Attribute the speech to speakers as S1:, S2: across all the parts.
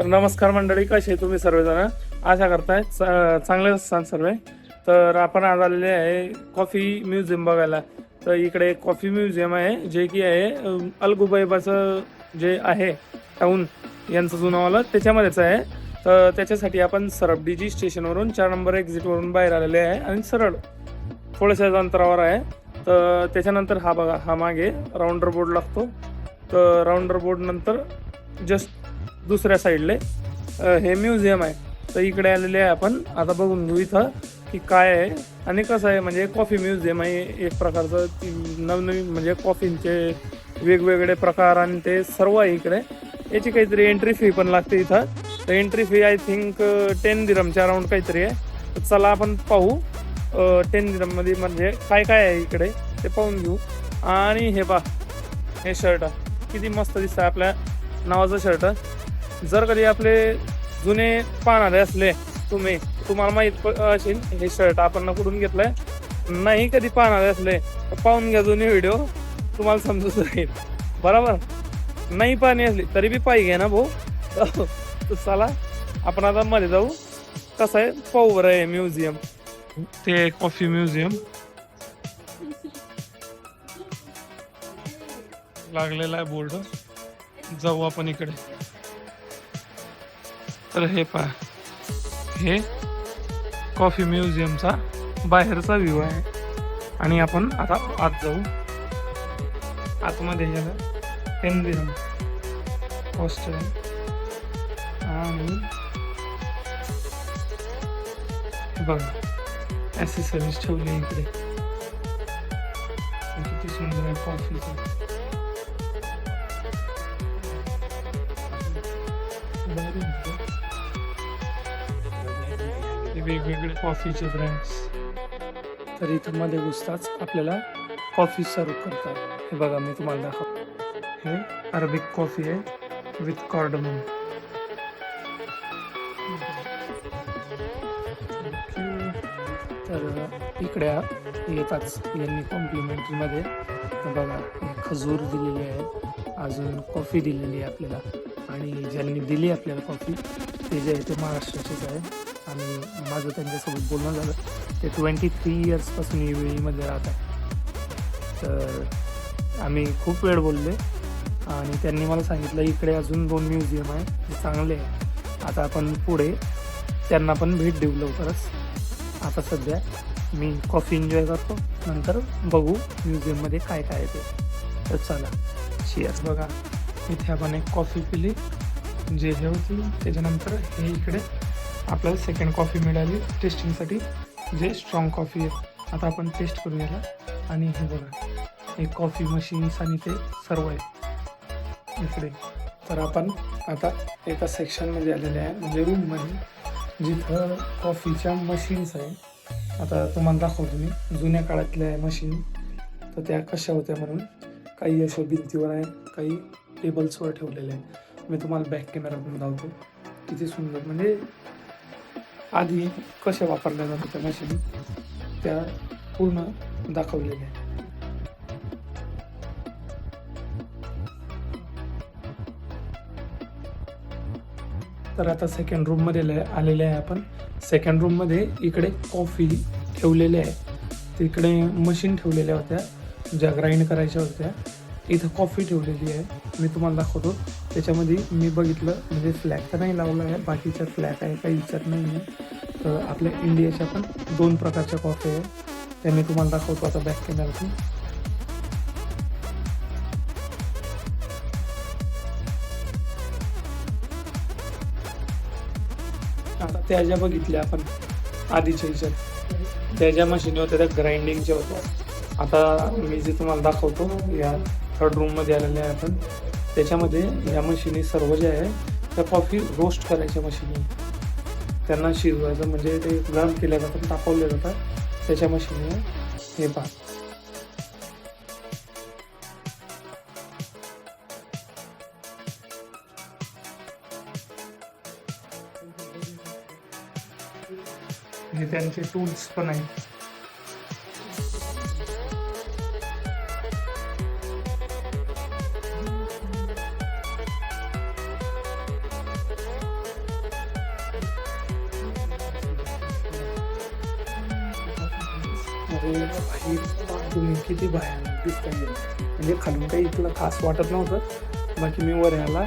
S1: तर नमस्कार मंडळी, कसे तुम्ही सर्वजण आशा करताय चांगले असतात सर्व. तर आपण आज आलेले आहे कॉफी म्युझियम बघायला. तर इकडे कॉफी म्युझियम आहे जे की आहे अलगुबैबाचं जे आहे टाऊन यांचं जुनावाला त्याच्यामध्येच आहे. तर त्याच्यासाठी आपण सरबडीजी स्टेशनवरून 4 नंबर एक्झिटवरून बाहेर आलेले आहे आणि सरळ थोड्याशा अंतरावर आहे. तर त्याच्यानंतर हा बघा, हा मागे राऊंडर बोर्ड लागतो. तर राऊंडर बोर्ड नंतर जस्ट दुसऱ्या साईडले हे म्युझियम आहे. तर इकडे आलेले आहे आपण. आता बघून घेऊ इथं की काय आहे आणि कसं आहे. म्हणजे कॉफी म्युझियम आहे एक प्रकारचं. नवनवीन म्हणजे कॉफींचे वेगवेगळे प्रकार आणि ते सर्व आहे इकडे. याची काहीतरी एंट्री फी पण लागते इथं. तर एंट्री फी आय थिंक 10 दिरमच्या अराउंड काहीतरी आहे. तर चला आपण पाहू 10 दिरममध्ये म्हणजे काय काय आहे इकडे ते पाहून घेऊ. आणि हे पहा, हे शर्ट किती मस्त दिसतं, आपल्या नावाचं शर्ट. जर कधी आपले जुने पाहणारे असले तुम्हाला माहीत असेल हे शर्ट आपण कुठून घेतलंय. नाही कधी पाहणारे असले तर पाहून घ्या जुने व्हिडिओ, तुम्हाला समजून जाईल. बरोबर, नाही पाहणी असली तरी बी पाहिजे घ्या ना भाऊ. तर चला आपण आता मध्ये जाऊ. कसं आहे पाहू बरं आहे म्युझियम. ते कॉफी म्युझियम लागलेला आहे बोर्ड. जाऊ आपण इकडे. तर हे पहा, हे कॉफी म्युझियमचा बाहेरचा व्ह्यू आहे. आणि आपण आता आत जाऊ. आतमध्ये गेलं 10 दिरम कॉस्ट आहे. आणि बघा ॲक्सेसरीज ठेवली इकडे. किती सुंदर आहे कॉफीचं. वेगवेगळे कॉफीचे ब्रँड्स. तर इथं मध्ये घुसताच आपल्याला कॉफी सर्व करतात. हे बघा मी तुम्हाला दाखवतो. हे अरेबिक कॉफी आहे विथ कार्डमम. तर इकडे येताच यांनी कॉम्प्लिमेंटरीमध्ये बघा खजूर दिलेली आहे, अजून कॉफी दिलेली आहे आपल्याला. आणि ज्यांनी दिली आपल्याला कॉफी ते जे आहे ते महाराष्ट्राचेच आहे. आणि माझं त्यांच्यासोबत बोलणं झालं. ते 23 इयर्सपासून UAEमध्ये राहत आहे. तर आम्ही खूप वेळ बोलले आणि त्यांनी मला सांगितलं इकडे अजून 2 म्युझियम आहे ते चांगले आहे. आता आपण पुढे त्यांना पण भेट देऊ लवकरच. आता सध्या मी कॉफी एन्जॉय करतो, नंतर बघू म्युझियममध्ये काय काय आहे ते. तर चला शियर्स. बघा इथे आपण एक कॉफी पिली जे हे होती. त्याच्यानंतर हे इकडे आपल्याला सेकंड कॉफी मिळाली टेस्टिंगसाठी, जे स्ट्रॉंग कॉफी आहे. आता आपण टेस्ट करू याला. आणि हे बघा हे कॉफी मशीन्स आणि ते सर्व आहे इकडे. तर आपण आता एका सेक्शनमध्ये आलेले आहे म्हणजे रूममध्ये, जिथं कॉफीच्या मशीन्स आहे. आता तुम्हाला दाखवतो मी जुन्या काळातल्या मशीन. तर त्या कशा होत्या म्हणून. काही अशा भिंतीवर आहे, काही टेबल्सवर ठेवलेले आहे. मी तुम्हाला बॅक कॅमेरातून दाखवतो. किती सुंदर म्हणजे आधी कशा वापरल्या जातात त्या मशीन त्या पूर्ण दाखवलेल्या आहे. तर आता सेकंड रूममध्ये आलेले आहे आपण. सेकंड रूममध्ये इकडे कॉफी ठेवलेले आहे. तिकडे मशीन ठेवलेल्या होत्या ज्या ग्राइंड करायच्या होत्या. इथं कॉफी ठेवलेली आहे, मी तुम्हाला दाखवतो. त्याच्यामध्ये मी बघितलं म्हणजे फ्लॅग तर नाही लावला आहे, बाकीच्या फ्लॅग आहे काही विचार नाही आहे. तर आपल्या इंडियाच्या पण 2 प्रकारच्या कॉफी आहे, त्या मी तुम्हाला दाखवतो आता बॅक कॅमेरातून. आता त्या ज्या बघितल्या आपण आधीच्या ह्याच्यात, त्या ज्या मशीन होत्या त्या ग्राइंडिंगच्या होत्या. आता मी जे तुम्हाला दाखवतो या थर्ड रूममध्ये आलेले आहे आपण. त्याच्यामध्ये या मशिनी सर्व जे आहे त्या कॉफी रोस्ट करायच्या मशिनी. त्यांना शिजवायचं म्हणजे ते गरम केल्या जातात, तापवल्या जातात त्याच्या मशिनी आहे. हे पहा हे त्यांचे टूल्स पण आहेत. अरे भाई तुम्ही किती भयानक दिसताय, म्हणजे खालून काही इथलं खास वाटत नव्हतं. बाकी मी वर आला,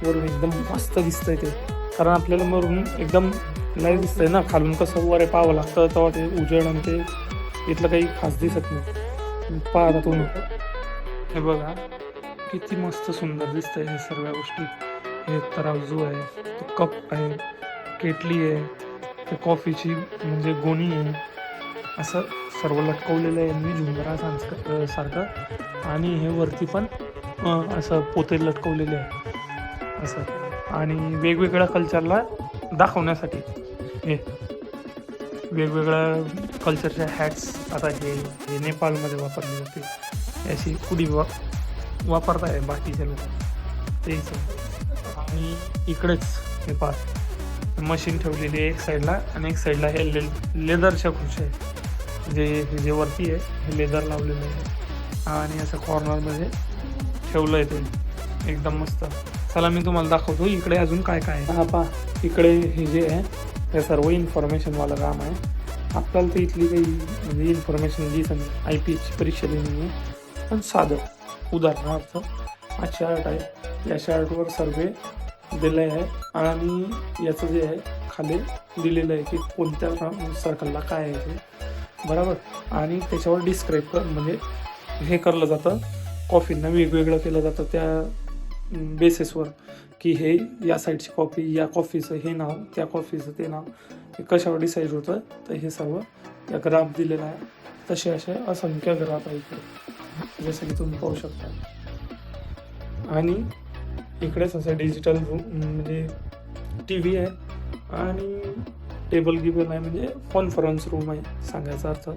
S1: वरून एकदम मस्त दिसतंय ते, कारण आपल्याला वरून एकदम नाही दिसतंय ना, खालून कसं वर पाहावं लागतं तेव्हा ते उजेड आणि ते इथलं काही खास दिसत नाही. पाहता तुम्ही, हे बघा किती मस्त सुंदर दिसतंय हे सर्व गोष्टी. हे तराजू आहे, तो कप आहे, केटली आहे, ते कॉफीची म्हणजे गोणी आहे, असं सर्व लटकवलेलं आहे मी झुंबरा सारखं. आणि हे वरती पण असं पोते लटकवलेले आहे असं, आणि वेगवेगळ्या कल्चरला दाखवण्यासाठी हे वेगवेगळ्या कल्चरच्या हॅट्स. आता हे नेपाळमध्ये वापरले जाते, अशी कुडी वापरत आहे बाकीचे लोक तेच. आणि इकडेच हे पाच मशीन ठेवलेली आहे एक साईडला, आणि एक साईडला हे लेदरच्या खुर्च्या आहे. जे वरती आहे हे लेदर लावलेलं आहे, आणि असं कॉर्नरमध्ये ठेवलं आहे ते एकदम मस्त. चला मी तुम्हाला दाखवतो इकडे अजून काय काय आहे. हा पहा, इकडे हे जे आहे हे सर्व इन्फॉर्मेशनवालं काम आहे. आपल्याला तर इथली काही म्हणजे इन्फॉर्मेशन दिसत नाही, IPH परीक्षा देणे आहे, पण साधं. उदाहरणार्थ हा चार्ट आहे, या चार्टवर सर्वे दिलं आहे, आणि याचं जे आहे खाली दिलेलं आहे की कोणत्या सर्कलला काय आहे ते, बरोबर. आणि त्याच्यावर डिस्क्राईब म्हणजे हे करलं जातं, कॉफींना वेगवेगळं केलं जातं त्या बेसिसवर, की हे या साईडची कॉफी, या कॉफीचं हे नाव, त्या कॉफीचं ते नाव, हे कशावर डिसाईड होतं. तर हे सर्व या ग्राफ दिलेला आहे. तसे असे असंख्य ग्राफ आहे इकडे, जसं की तुम्ही पाहू शकता. आणि इकडेच असं डिजिटल रूम म्हणजे TV आहे, आणि टेबल गिबल आहे, म्हणजे कॉन्फरन्स रूम आहे सांगायचा अर्थ.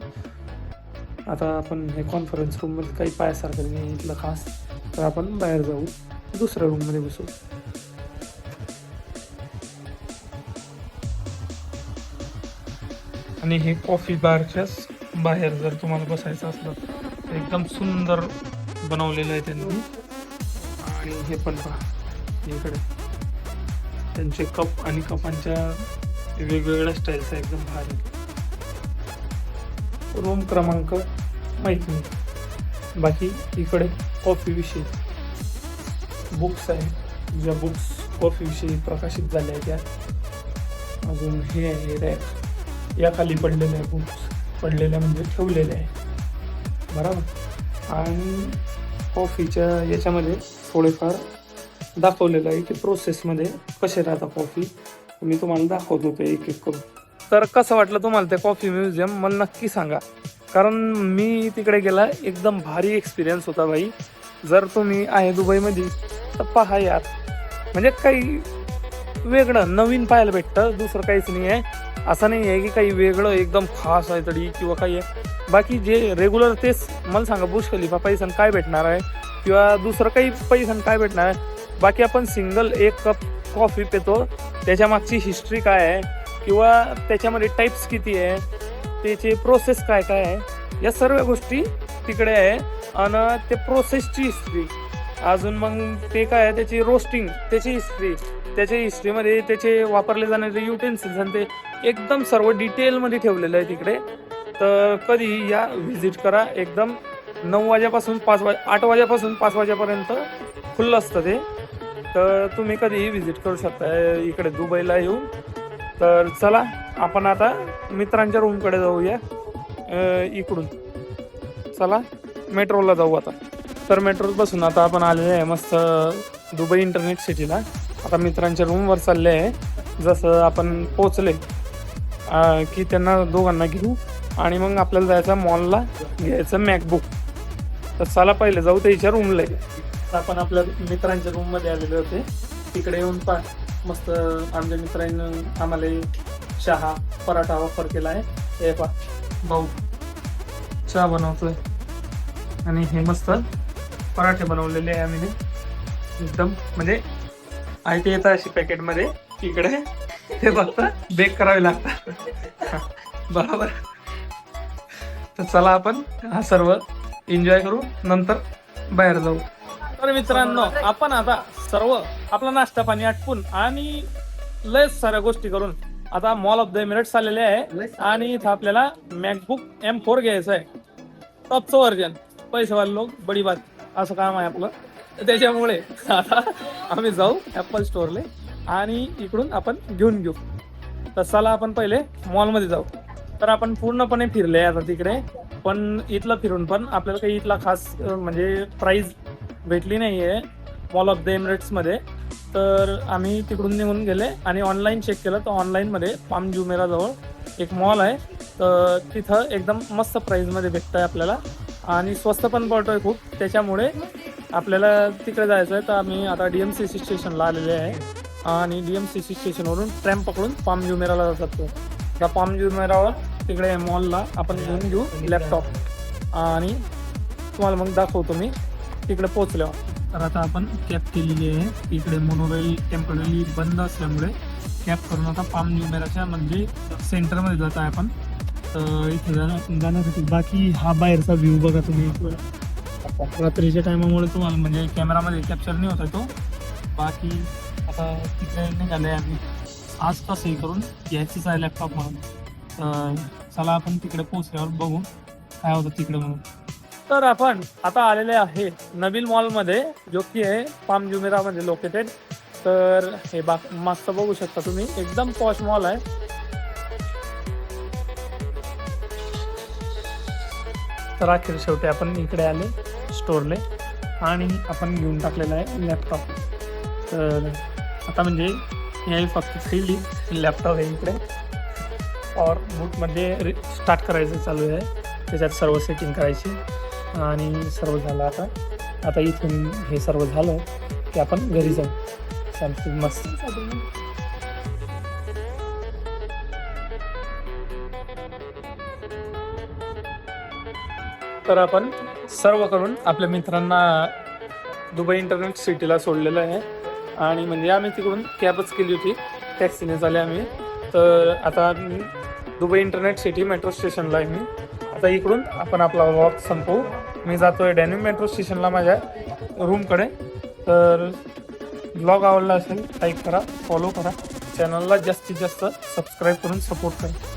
S1: आता आपण हे कॉन्फरन्स रूममध्ये काही पायासारखं नाही इथलं खास, तर आपण बाहेर जाऊ, दुसऱ्या रूममध्ये बसू. आणि हे कॉफी बारच्याच बाहेर जर तुम्हाला बसायचं असलं तर एकदम सुंदर बनवलेलं आहे त्यांनी. आणि हे पण पहा इकडे त्यांचे कप आणि कपांच्या वेगवेगळ्या स्टाईल्स आहे, एकदम भारी. रूम क्रमांक माहीत नाही. बाकी इकडे कॉफीविषयी बुक्स आहे, ज्या बुक्स कॉफीविषयी प्रकाशित झाल्या आहेत त्या. अजून हे आहे रॅक, या खाली पडलेल्या आहे बुक्स, पडलेल्या म्हणजे ठेवलेल्या आहे, बरोबर. आणि कॉफीच्या याच्यामध्ये थोडेफार दाखवलेलं आहे की प्रोसेसमध्ये कसे राहतात कॉफी. मी तुम्हाला दाखवत होतो एक एक करून. तर कसं वाटलं तुम्हाला ते कॉफी म्युझियम मला नक्की सांगा, कारण मी तिकडे गेला, एकदम भारी एक्सपिरियन्स होता भाई. जर तुम्ही आहे दुबईमध्ये तर पहा यार, म्हणजे काही वेगळं नवीन पाहायला भेटतं, दुसरं काहीच नाही आहे. असं नाही आहे की काही वेगळं एकदम खास आहे तरी किंवा काही आहे. बाकी जे रेग्युलर तेच मला सांगा, बुर्ज खलिफा पैसन काय भेटणार आहे किंवा दुसरं काही पैसन काय भेटणार आहे. बाकी आपण सिंगल एक कप कॉफी पितो, त्याच्या मागची हिस्ट्री काय आहे किंवा त्याच्यामध्ये टाईप्स किती आहे, त्याची प्रोसेस काय काय आहे, या सर्व गोष्टी तिकडे आहे. आणि ते प्रोसेसची हिस्ट्री, अजून मग ते काय आहे त्याची रोस्टिंग, त्याची हिस्ट्री, त्याच्या हिस्ट्रीमध्ये त्याचे वापरले जाणारे युटेन्सिल्स आणि ते एकदम सर्व डिटेलमध्ये ठेवलेलं आहे तिकडे. तर कधी या व्हिजिट करा. एकदम 9 वाजेपासून 8 वाजेपासून 5 वाजेपर्यंत खुल्लं असतं ते. तर तुम्ही कधीही व्हिजिट करू शकता इकडे दुबईला येऊन. तर चला आपण आता मित्रांच्या रूमकडे जाऊया. इकडून चला मेट्रोला जाऊ आता. तर मेट्रोत बसून आता आपण आलेले आहे मस्त दुबई इंटरनेट सिटीला. आता मित्रांच्या रूमवर चालले आहे. जसं आपण पोचले की त्यांना दोघांना घेऊ आणि मग आपल्याला जायचं मॉलला घ्यायचं मॅकबुक. तर चला पहिले जाऊ त्याच्या रूमला. आपण आपल्या मित्रांच्या रूममध्ये आलेले होते. तिकडे येऊन मस्त आमच्या मित्रांनी आम्हाला चहा पराठा ऑफर केला आहे. हे भाऊ चहा बनवतोय आणि हे मस्त पराठे बनवलेले आहे आम्ही. एकदम म्हणजे आहे ते येतात अशी पॅकेटमध्ये. इकडे ते फक्त बेक करावे लागतात बरोबर. तर चला आपण हा सर्व एन्जॉय करू, नंतर बाहेर जाऊ. तर मित्रांनो आपण आता सर्व आपला नाश्ता पाणी आटपून आणि लयच साऱ्या गोष्टी करून आता मॉल ऑफ द एमिरेट्स आलेले आहे आणि इथं आपल्याला मॅकबुक M4 घ्यायचं आहे, टॉपचं व्हर्जन. पैसेवाले लोक बडी बात असं काम आहे आपलं. त्याच्यामुळे आता आम्ही जाऊ ॲपल स्टोअरले आणि इकडून आपण घेऊन घेऊ. तर चला आपण पहिले मॉलमध्ये जाऊ. तर आपण पूर्णपणे फिरले आता तिकडे, पण इथलं फिरून पण आपल्याला काही इथला खास म्हणजे प्राईज भेटली नाही आहे मॉल ऑफ द एमिरेट्समध्ये. तर आम्ही तिकडून निघून गेले आणि ऑनलाईन चेक केलं तर ऑनलाईनमध्ये पाम जुमेराजवळ एक मॉल आहे. तर तिथं एकदम मस्त प्राईजमध्ये भेटतं आहे आपल्याला आणि स्वस्त पण पडतो आहे खूप. त्याच्यामुळे आपल्याला तिकडे जायचं आहे. तर आम्ही आता DMCC स्टेशनला आलेले आहे आणि DMCC स्टेशनवरून ट्रॅम पकडून पाम जुमेराला जातो. त्या पाम जुमेरावर तिकडे मॉलला आपण घेऊन घेऊ लॅपटॉप आणि तुम्हाला मग दाखवतो मी तिकडे पोचल्यावर. तर आता आपण कॅब केलेली आहे. इकडे मोनोरेल टेम्पररी बंद असल्यामुळे कॅब करून आता पाम जुमेराच्या म्हणजे सेंटरमध्ये जात आहे आपण. तर इथे जाण्यासाठी बाकी हा बाहेरचा व्ह्यू बघा तुम्ही. रात्रीच्या टायमामुळे तुम्हाला म्हणजे कॅमेरामध्ये कॅप्चर नाही होता तो. बाकी आता तिकडे निघाले आहे आम्ही. आज तसंही करून याचीच आहे लॅपटॉप म्हणून. चला आपण तिकडे पोचल्यावर बघू काय होतं तिकडे म्हणून. तर आपण आता आलेले आहे नबील मॉलमध्ये, जो की आहे पाम जुमेरामध्ये लोकेटेड. तर हे मस्त बघू शकता तुम्ही, एकदम पॉश मॉल आहे. तर अखेर शेवटी आपण इकडे आले स्टोअरले आणि आपण घेऊन टाकलेला आहे लॅपटॉप. तर आता म्हणजे हे फक्त फ्रीली लॅपटॉप आहे इकडे और बूटमध्ये स्टार्ट करायचं चालू आहे. त्याच्यात सर्व सेटिंग करायची आणि सर्व झालं. आता इथून हे सर्व झालं की आपण घरी जाऊ. चालतं मस्त. तर आपण सर्व करून आपल्या मित्रांना दुबई इंटरनेट सिटीला सोडलेलं आहे आणि म्हणजे आम्ही तिकडून कॅबच केली होती, टॅक्सीने झाले आम्ही. तर आता दुबई इंटरनेट सिटी मेट्रो स्टेशनला आहे मी. आता इकडून आपण आपला वॉक संपवू. मी जातो आहे डॅन्यूब मेट्रो स्टेशनला माझ्या रूमकडे. तर ब्लॉग आवडला असेल लाईक करा, फॉलो करा, चॅनलला जास्तीत जास्त सबस्क्राईब करून सपोर्ट करा.